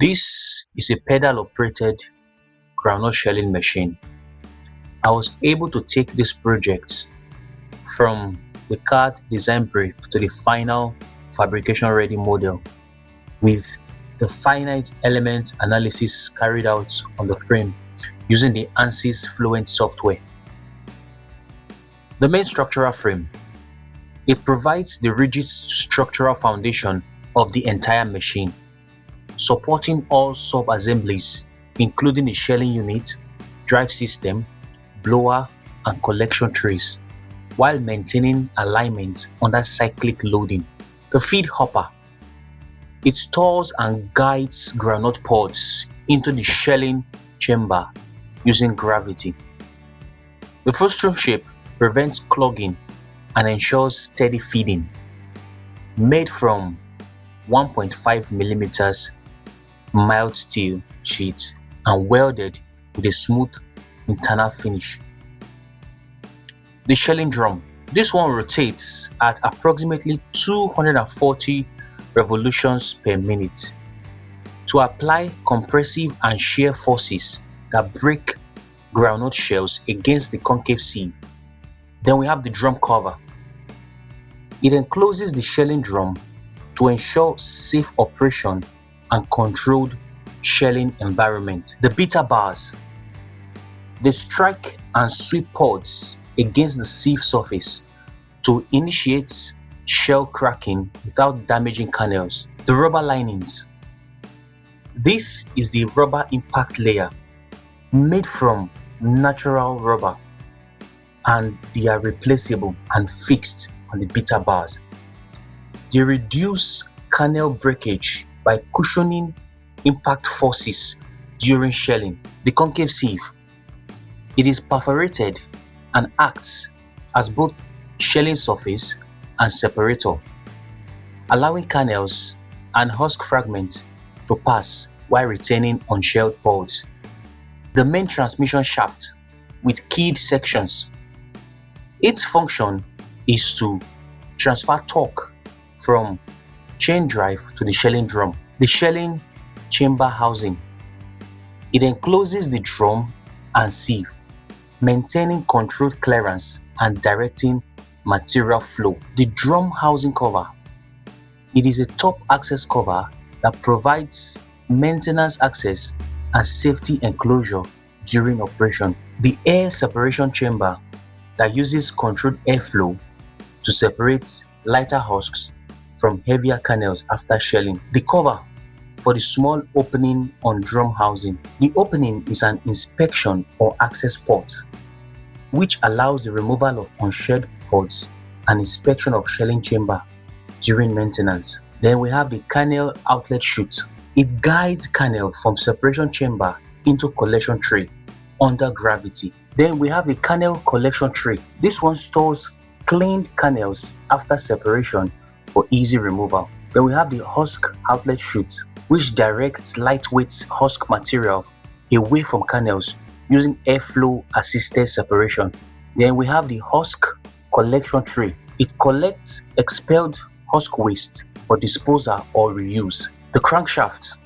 This is a pedal-operated groundnut shelling machine. I was able to take this project from the CAD Design brief to the final fabrication-ready model with the Finite Element Analysis carried out on the frame using the ANSYS Fluent software. The main structural frame. It provides the rigid structural foundation of the entire machine, supporting all sub-assemblies including the shelling unit, drive system, blower, and collection trays, while maintaining alignment under cyclic loading. The feed hopper. It stores and guides groundnut pods into the shelling chamber using gravity. The frustrum shape prevents clogging and ensures steady feeding. Made from 1.5mm mild steel sheet and welded with a smooth internal finish. The shelling drum. This one rotates at approximately 240 revolutions per minute to apply compressive and shear forces that break groundnut shells against the concave sieve. Then we have the drum cover. It encloses the shelling drum to ensure safe operation and controlled shelling environment. The beater bars. They strike and sweep pods against the sieve surface to initiate shell cracking without damaging kernels. The rubber linings. This is the rubber impact layer made from natural rubber, and they are replaceable and fixed on the beater bars. They reduce kernel breakage by cushioning impact forces during shelling. The concave sieve. It is perforated and acts as both shelling surface and separator, allowing kernels and husk fragments to pass while retaining unshelled pods. The main transmission shaft with keyed sections. Its function is to transfer torque from chain drive to the shelling drum. The shelling chamber housing. It encloses the drum and sieve, maintaining controlled clearance and directing material flow. The drum housing cover. It is a top access cover that provides maintenance access and safety enclosure during operation. The air separation chamber that uses controlled airflow to separate lighter husks from heavier kernels after shelling. The cover for the small opening on drum housing. The opening is an inspection or access port, which allows the removal of unshelled pods and inspection of shelling chamber during maintenance. Then we have the Kernel Outlet chute. It guides kernel from separation chamber into collection tray under gravity. Then we have the kernel collection tray. This one stores cleaned kernels after separation for easy removal. Then we have the Husk Outlet chute, which directs lightweight husk material away from kernels using airflow assisted separation. Then we have the husk collection tray. It collects expelled husk waste for disposal or reuse. The crankshaft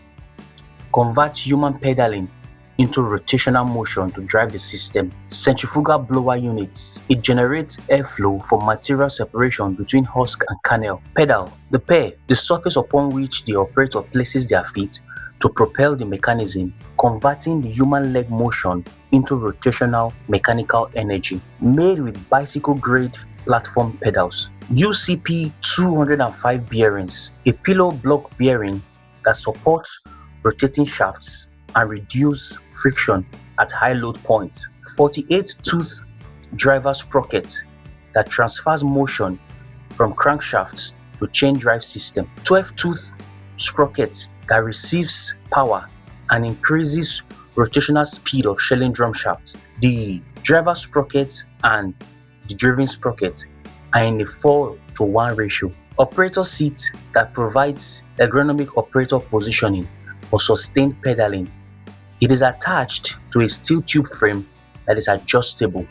converts human pedaling into rotational motion to drive the system. Centrifugal blower units. It generates airflow for material separation between husk and kernel. Pedal. The pair, the surface upon which the operator places their feet to propel the mechanism, converting the human leg motion into rotational mechanical energy. Made with bicycle-grade platform pedals. UCP 205 bearings, a pillow block bearing that supports rotating shafts and reduce friction at high load points. 48-tooth driver sprocket that transfers motion from crankshafts to chain drive system. 12-tooth sprocket that receives power and increases rotational speed of shelling drum shafts. The driver sprocket and the driven sprocket are in a 4:1 ratio. Operator seat that provides ergonomic operator positioning for sustained pedaling. It is attached to a steel tube frame that is adjustable